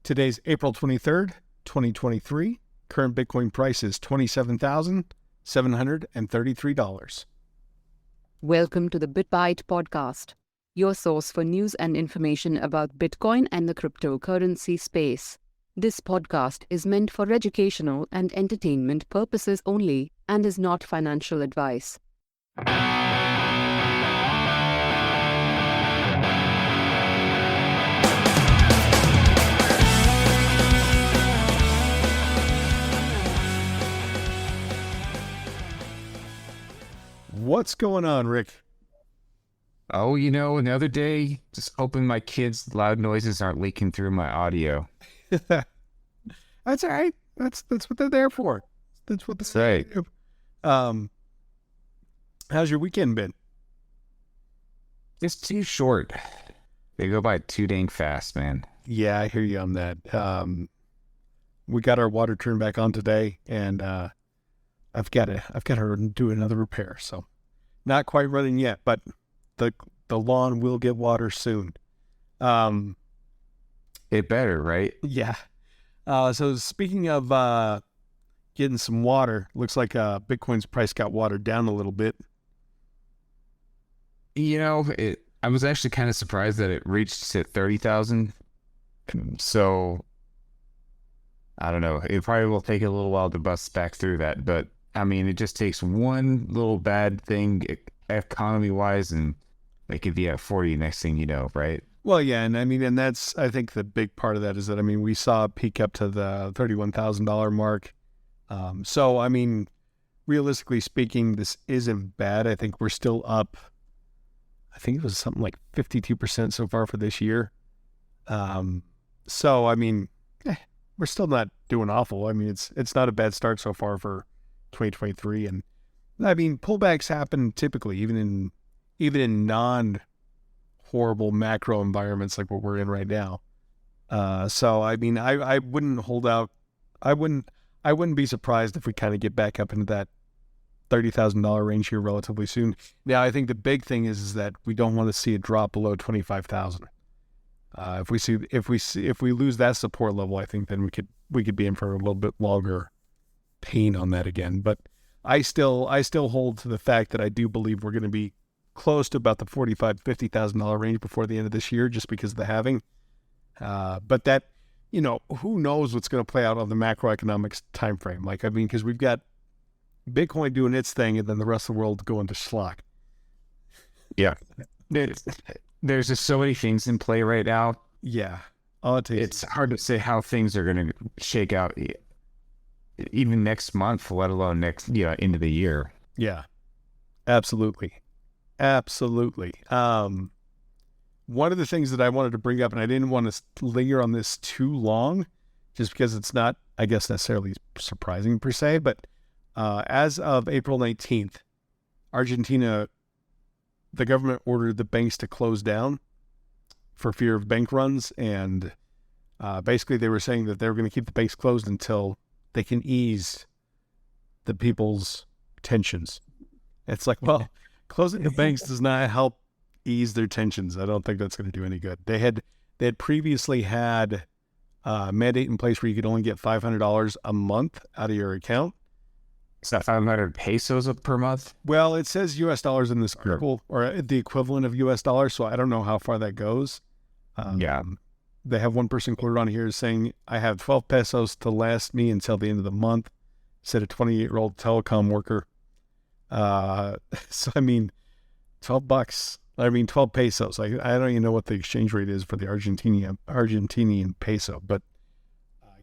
Today's April 23rd, 2023. Current Bitcoin price is $27,733. Welcome to the BitBite podcast, your source for news and information about Bitcoin and the cryptocurrency space. This podcast is meant for educational and entertainment purposes only and is not financial advice. What's going on, Rick? Oh, another day, just hoping my kids' loud noises aren't leaking through my audio. That's all right. That's what they're there for. That's what they're Right. do. How's your weekend been? It's too short. They go by too dang fast, man. Yeah, I hear you on that. We got our water turned back on today, and I've got to do another repair. So, not quite running yet, but the lawn will get water soon. It better, right? Yeah. So speaking of getting some water, looks like Bitcoin's price got watered down a little bit. I was actually kind of surprised that it reached to 30,000. So, I don't know. It probably will take a little while to bust back through that. But, I mean, it just takes one little bad thing economy-wise, and they could be at 40 next thing you know, right? Well, yeah, and that's, I think the big part of that is that, we saw a peak up to the $31,000 mark. So, realistically speaking, this isn't bad. I think we're still up. I think it was something like 52% so far for this year. So, we're still not doing awful. It's not a bad start so far for 2023. And pullbacks happen typically, even in non-horrible macro environments like what we're in right now. So, I wouldn't hold out. I wouldn't be surprised if we kind of get back up into that $30,000 range here relatively soon. Now, I think the big thing is that we don't want to see it drop below 25,000. If we lose that support level, I think then we could be in for a little bit longer pain on that again. But I still hold to the fact that I do believe we're going to be close to about the $45,000-$50,000 range before the end of this year, just because of the halving. But that, who knows what's going to play out on the macroeconomics time frame? Because we've got Bitcoin doing its thing, and then the rest of the world going to schlock. Yeah. There's just so many things in play right now. Yeah. It's hard to say how things are going to shake out even next month, let alone next, into the year. Yeah. Absolutely. One of the things that I wanted to bring up, and I didn't want to linger on this too long, just because it's not, I guess, necessarily surprising per se, but as of April 19th, Argentina, the government ordered the banks to close down for fear of bank runs, and basically they were saying that they were going to keep the banks closed until they can ease the people's tensions. It's like, well, closing the banks does not help ease their tensions. I don't think that's going to do any good. They had previously had a mandate in place where you could only get $500 a month out of your account. Is that 500 pesos per month? Well, it says U.S. dollars in this article, or the equivalent of U.S. dollars, so I don't know how far that goes. Yeah. They have one person quoted on here saying, I have 12 pesos to last me until the end of the month, said a 28-year-old telecom worker. So, 12 bucks. 12 pesos. I don't even know what the exchange rate is for the Argentinian peso, but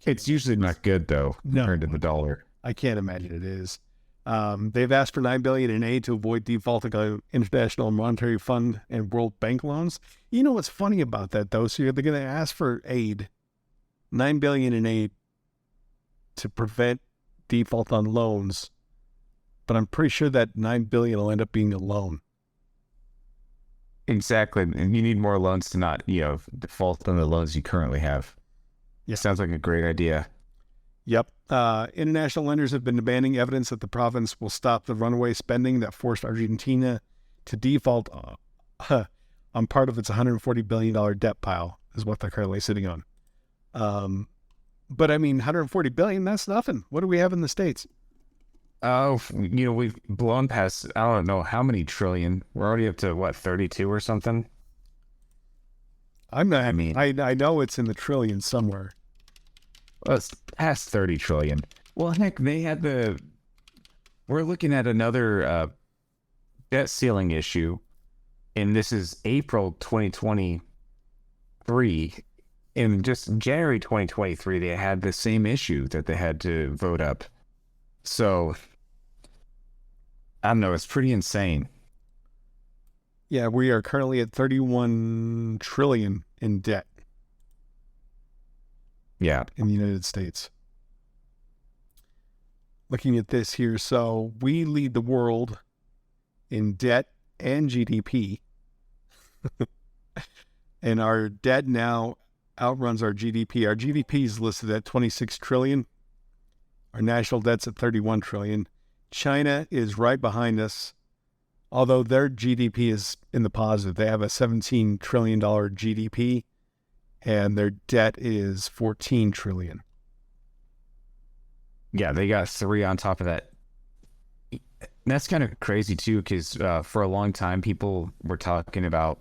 it's usually not good, though, compared to the dollar. I can't imagine it is. They've asked for $9 billion in aid to avoid defaulting on International Monetary Fund and World Bank loans. You know what's funny about that, though? So they're going to ask for aid, $9 billion in aid to prevent default on loans, but I'm pretty sure that $9 billion will end up being a loan. Exactly, and you need more loans to not, default on the loans you currently have. Yeah, sounds like a great idea. Yep. International lenders have been demanding evidence that the province will stop the runaway spending that forced Argentina to default on part of its $140 billion debt pile, is what they're currently sitting on. But I mean, 140 billion, that's nothing. What do we have in the States? Oh, we've blown past, I don't know how many trillion. We're already up to what, 32 or something? I'm not, I mean, I know it's in the trillions somewhere. well, it's past 30 trillion. Well, heck, we're looking at another debt ceiling issue, and this is April 2023. In just January 2023, they had the same issue that they had to vote up. So, I don't know, it's pretty insane. Yeah, we are currently at 31 trillion in debt Yeah. in the United States. Looking at this here, so we lead the world in debt and GDP. And our debt now outruns our GDP. Our GDP is listed at 26 trillion. Our national debt's at 31 trillion. China is right behind us, although their GDP is in the positive. They have a $17 trillion GDP, and their debt is 14 trillion. Yeah, they got 3 on top of that. That's kind of crazy too, because for a long time, people were talking about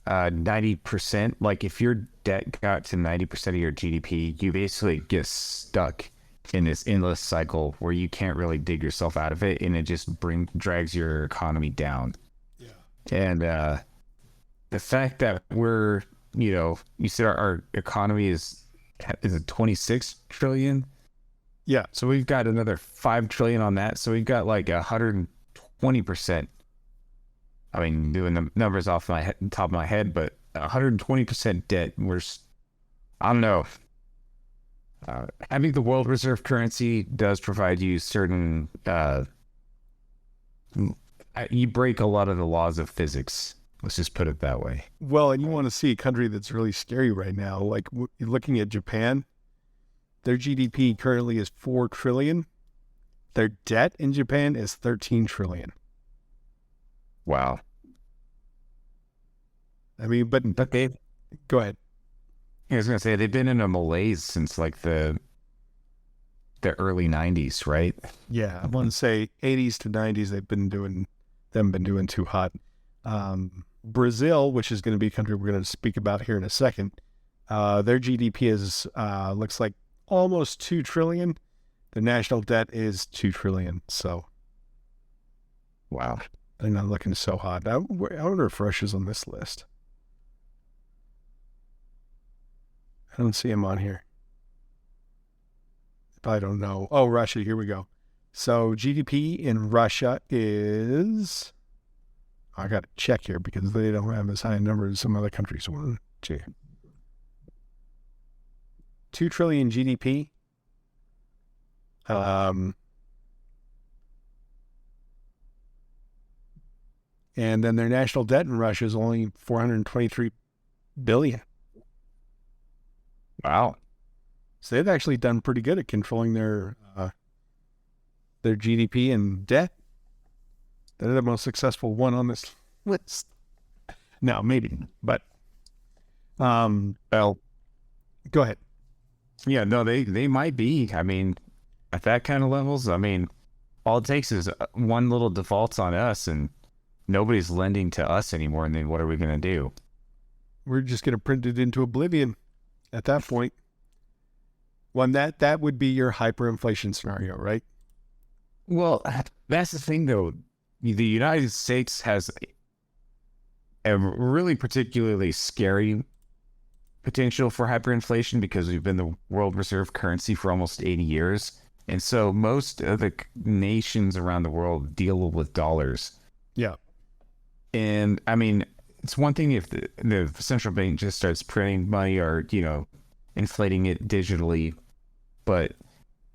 90%. Like, if your debt got to 90% of your GDP, you basically get stuck in this endless cycle where you can't really dig yourself out of it, and it just drags your economy down. Yeah. And the fact that we're, you said our economy is it 26 trillion? Yeah. So we've got another 5 trillion on that. So we've got like 120%. I mean, doing the numbers off my top of my head, but 120% debt. I don't know. Having the world reserve currency does provide you certain, you break a lot of the laws of physics. Let's just put it that way. Well, and you want to see a country that's really scary right now. Like, looking at Japan, their GDP currently is 4 trillion. Their debt in Japan is 13 trillion. Wow. I mean, but go ahead. I was gonna say they've been in a malaise since like the early 90s, right? Yeah, I want to say 80s to 90s. They haven't been doing too hot. Brazil, which is going to be a country we're going to speak about here in a second, their GDP is looks like almost 2 trillion. The national debt is 2 trillion. So, Wow. they're not looking so hot. I wonder if Russia's on this list. I don't see him on here. I don't know. Oh, Russia. Here we go. So GDP in Russia is... I got to check here because they don't have as high a number as some other countries. 2 trillion GDP. And then their national debt in Russia is only 423 billion. Wow. So they've actually done pretty good at controlling their GDP and debt. They're the most successful one on this list. No, maybe, but Well, go ahead. yeah, no, they might be. I mean, at that kind of levels, I mean, all it takes is one little defaults on us, and nobody's lending to us anymore. And then what are we going to do? We're just going to print it into oblivion at that point. Well, that would be your hyperinflation scenario, right? Well, that's the thing, though. The United States has a really particularly scary potential for hyperinflation because we've been the world reserve currency for almost 80 years. And so most of the nations around the world deal with dollars. Yeah. And I mean, it's one thing if the central bank just starts printing money or, inflating it digitally. But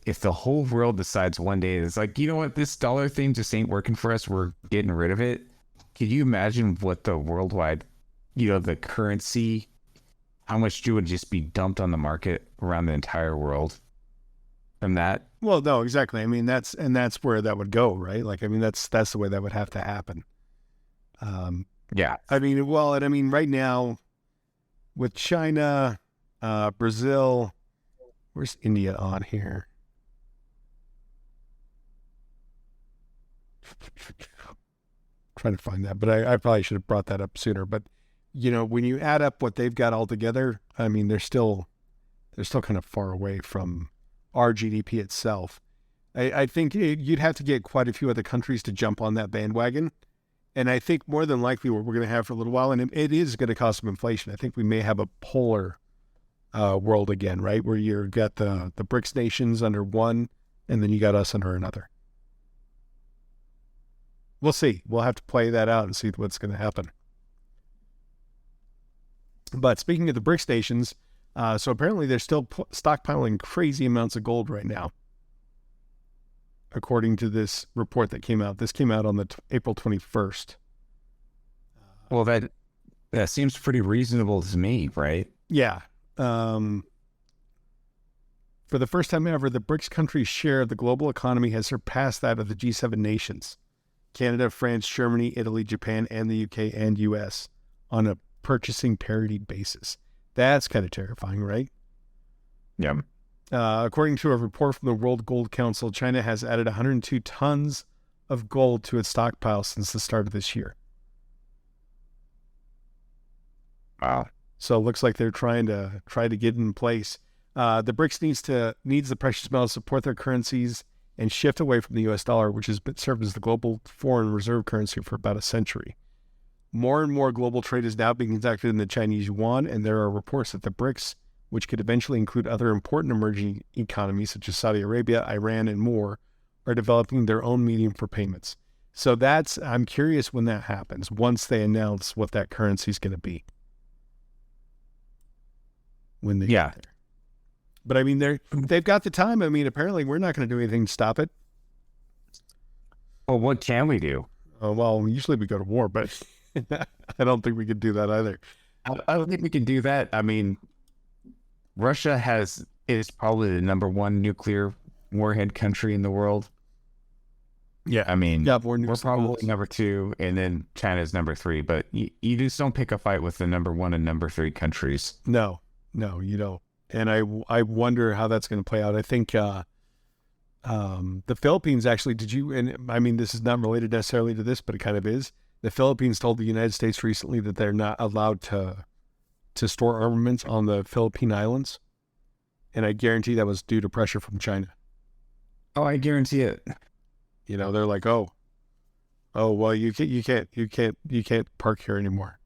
if the whole world decides one day, it's like, you know what, this dollar thing just ain't working for us, we're getting rid of it. Could you imagine what the worldwide, the currency, how much would just be dumped on the market around the entire world from that? Well, no, exactly. I mean, that's where that would go, right? Like, I mean, that's the way that would have to happen. Yeah. I mean, right now with China, Brazil. Where's India on here? Trying to find that, but I probably should have brought that up sooner. But when you add up what they've got all together, I mean, they're still kind of far away from our GDP itself. I think you'd have to get quite a few other countries to jump on that bandwagon. And I think more than likely what we're going to have for a little while, and it is going to cause some inflation. I think we may have a polar world again, right? Where you've got the BRICS nations under one, and then you got us under another. We'll see. We'll have to play that out and see what's going to happen. But speaking of the BRICS nations, so apparently they're still stockpiling crazy amounts of gold right now, according to this report that came out. This came out on the April 21st. Well, that seems pretty reasonable to me, right? Yeah. For the first time ever, the BRICS countries' share of the global economy has surpassed that of the G7 nations. Canada, France, Germany, Italy, Japan, and the UK and US on a purchasing parity basis. That's kind of terrifying, right? Yeah. According to a report from the World Gold Council, China has added 102 tons of gold to its stockpile since the start of this year. Wow. So it looks like they're trying to get in place. The BRICS needs the precious metals to support their currencies and shift away from the U.S. dollar, which has been served as the global foreign reserve currency for about a century. More and more global trade is now being conducted in the Chinese yuan, and there are reports that the BRICS, which could eventually include other important emerging economies such as Saudi Arabia, Iran, and more, are developing their own medium for payments. So I'm curious when that happens, once they announce what that currency is going to be. When they get there. But I mean, they've got the time. I mean, apparently we're not going to do anything to stop it. Well, what can we do? Well, usually we go to war, but I don't think we could do that either. I don't think we can do that. I mean, Russia is probably the number one nuclear warhead country in the world. Yeah. I mean, we're probably number two, and then China's number three. But you just don't pick a fight with the number one and number three countries. No, you don't. And I wonder how that's going to play out. I think the Philippines actually, and I mean, this is not related necessarily to this, but it kind of is. The Philippines told the United States recently that they're not allowed to store armaments on the Philippine Islands. And I guarantee that was due to pressure from China. Oh, I guarantee it. They're like, oh, well, you can't park here anymore.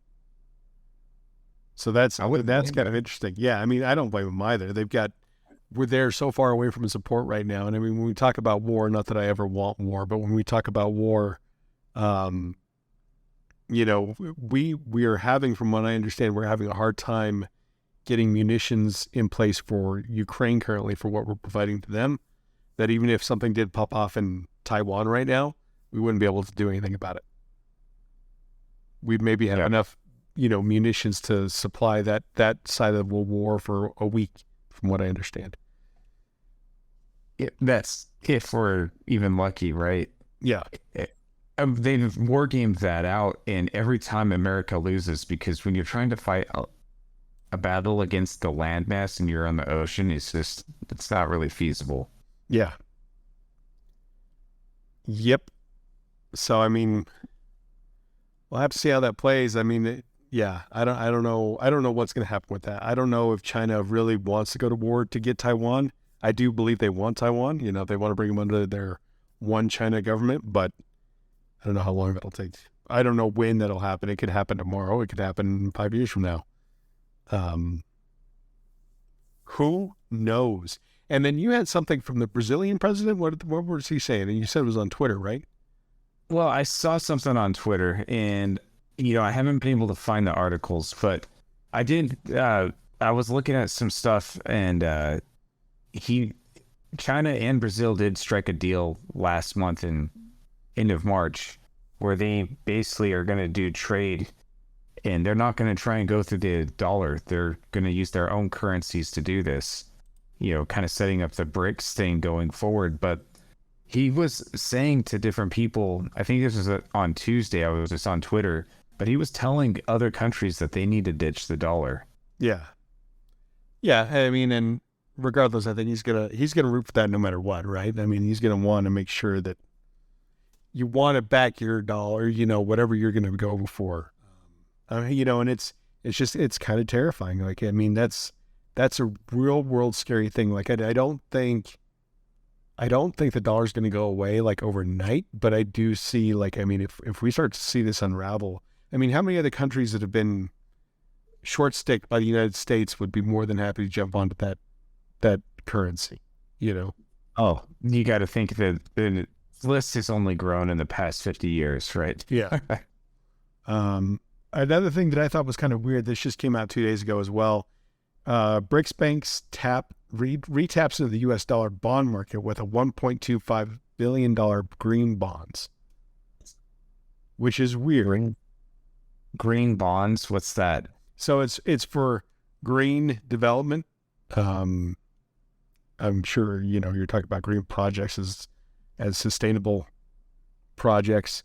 So that's kind of interesting. Yeah, I mean, I don't blame them either. We're there so far away from support right now. And I mean, when we talk about war, not that I ever want war, but when we talk about war, we are having, from what I understand, we're having a hard time getting munitions in place for Ukraine currently for what we're providing to them. That even if something did pop off in Taiwan right now, we wouldn't be able to do anything about it. We'd maybe have enough munitions to supply that side of the war for a week, from what I understand. That's if we're even lucky, right? Yeah. They've war gamed that out, and every time America loses, because when you're trying to fight a battle against the landmass and you're on the ocean, it's not really feasible. Yeah. Yep. So, I mean, we'll have to see how that plays. I mean, I don't know. I don't know what's going to happen with that. I don't know if China really wants to go to war to get Taiwan. I do believe they want Taiwan. They want to bring them under their one China government, but I don't know how long that'll take. I don't know when that'll happen. It could happen tomorrow. It could happen 5 years from now. Who knows? And then you had something from the Brazilian president. What was he saying? And you said it was on Twitter, right? Well, I saw something on Twitter, and I haven't been able to find the articles, but I did. I was looking at some stuff, and China and Brazil did strike a deal last month in end of March, where they basically are going to do trade, and they're not going to try and go through the dollar. They're going to use their own currencies to do this, kind of setting up the BRICS thing going forward. But he was saying to different people, I think this was on Tuesday, I was just on Twitter, but he was telling other countries that they need to ditch the dollar. Yeah. Yeah, I mean, and regardless, I think he's gonna root for that no matter what, right? I mean, he's gonna want to make sure that you want to back your dollar, whatever you're gonna go for. And it's kind of terrifying. Like, I mean, that's a real world scary thing. Like, I don't think the dollar's going to go away like overnight, but I do see, like, I mean, if we start to see this unravel, I mean, how many other countries that have been short sticked by the United States would be more than happy to jump onto that currency, Oh, you got to think that the list has only grown in the past 50 years, right? Yeah. Another thing that I thought was kind of weird, this just came out 2 days ago as well. BRICS banks retaps into the U.S. dollar bond market with a $1.25 billion green bonds, which is weird. Green bonds, what's that? So it's for green development. I'm sure you're talking about green projects as sustainable projects.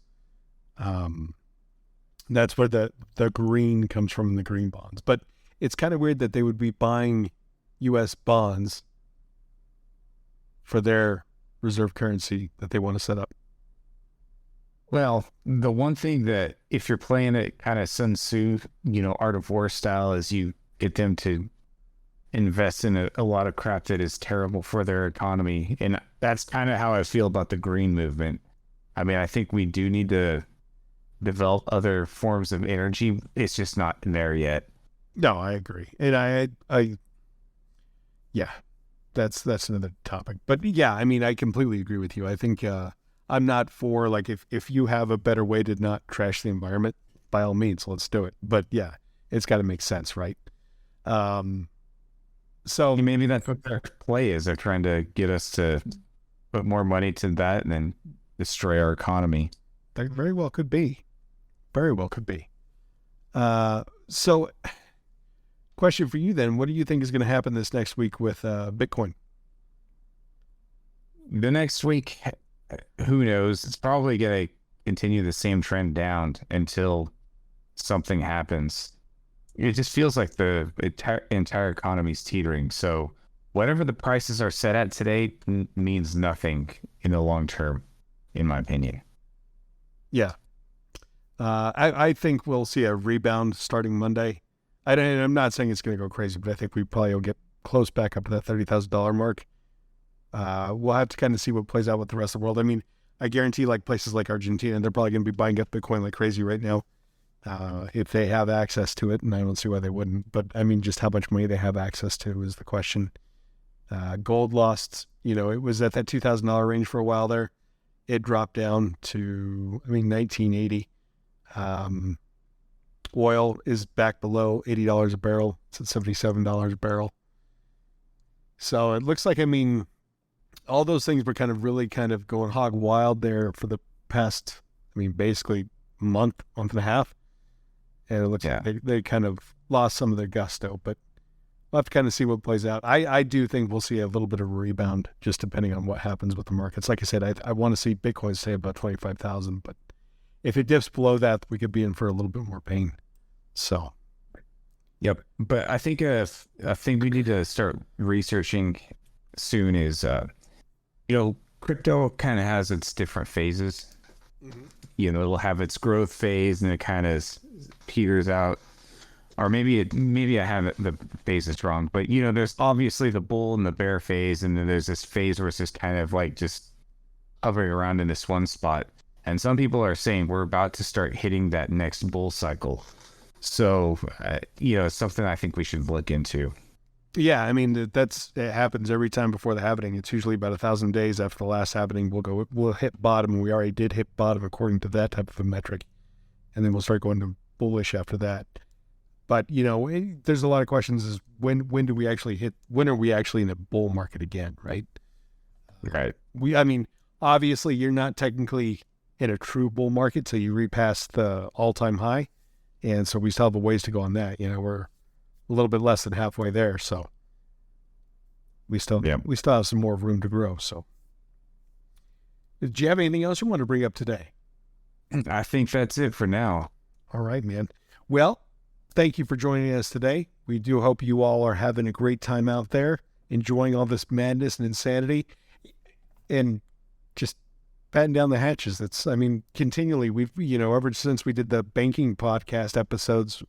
That's where the green comes from, the green bonds. But it's kind of weird that they would be buying U.S. bonds for their reserve currency that they want to set up. Well, the one thing that if you're playing it kind of Sun Tzu, Art of War style, is you get them to invest in a lot of crap that is terrible for their economy. And that's kind of how I feel about the green movement. I mean, I think we do need to develop other forms of energy. It's just not there yet. No, I agree. And yeah, that's another topic. But yeah, I mean, I completely agree with you. I think I'm not for, like, if you have a better way to not trash the environment, by all means, let's do it. But yeah, it's got to make sense, right? So maybe that's what their play is. They're trying to get us to put more money to that and then destroy our economy. That very well could be. Very well could be. So question for you then, what do you think is going to happen this next week with Bitcoin? The next week, who knows? It's probably going to continue the same trend down until something happens. It just feels like the entire economy's teetering. So whatever the prices are set at today means nothing in the long term, in my opinion. Yeah. I think we'll see a rebound starting Monday. I'm not saying it's going to go crazy, but I think we probably will get close back up to that $30,000 mark. We'll have to kind of see what plays out with the rest of the world. I mean, I guarantee, like, places like Argentina, they're probably going to be buying up Bitcoin like crazy right now. If they have access to it, and I don't see why they wouldn't. But I mean, just how much money they have access to is the question. Gold lost, it was at that $2,000 range for a while there. It dropped down to, $19.80. Oil is back below $80 a barrel. It's at $77 a barrel. So it looks like, all those things were really going hog wild there for the past, basically month and a half. And it looks like they kind of lost some of their gusto, but we'll have to kind of see what plays out. I do think we'll see a little bit of a rebound, just depending on what happens with the markets. Like I said, I want to see Bitcoin stay about 25,000, but if it dips below that, we could be in for a little bit more pain. So, yep. But I think a thing we need to start researching soon is, crypto kind of has its different phases. Mm-hmm. It'll have its growth phase and it kind of peters out. Or maybe I have the phases wrong, but there's obviously the bull and the bear phase, and then there's this phase where it's just kind of like just hovering around in this one spot. And some people are saying we're about to start hitting that next bull cycle. So, it's something I think we should look into. Yeah, it happens every time before the happening. It's usually about 1,000 days after the last happening. We'll hit bottom, and we already did hit bottom according to that type of a metric, and then we'll start going to bullish after that. But there's a lot of questions: is when are we actually in a bull market again? Right. Right. Obviously, you're not technically in a true bull market till you repass the all-time high, and so we still have a ways to go on that. We're a little bit less than halfway there, so we still have some more room to grow. So, do you have anything else you want to bring up today? I think that's it for now. All right, man. Well, thank you for joining us today. We do hope you all are having a great time out there, enjoying all this madness and insanity, and just batten down the hatches. Continually, we've, ever since we did the banking podcast episodes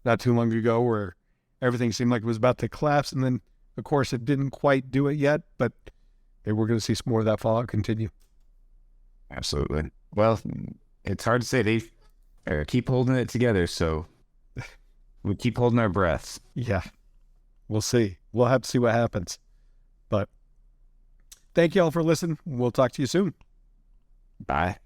not too long ago, where everything seemed like it was about to collapse, and then, of course, it didn't quite do it yet, but we're going to see some more of that fallout continue. Absolutely. Well, it's hard to say. They keep holding it together, so we keep holding our breaths. Yeah, we'll see. We'll have to see what happens. But thank you all for listening. We'll talk to you soon. Bye.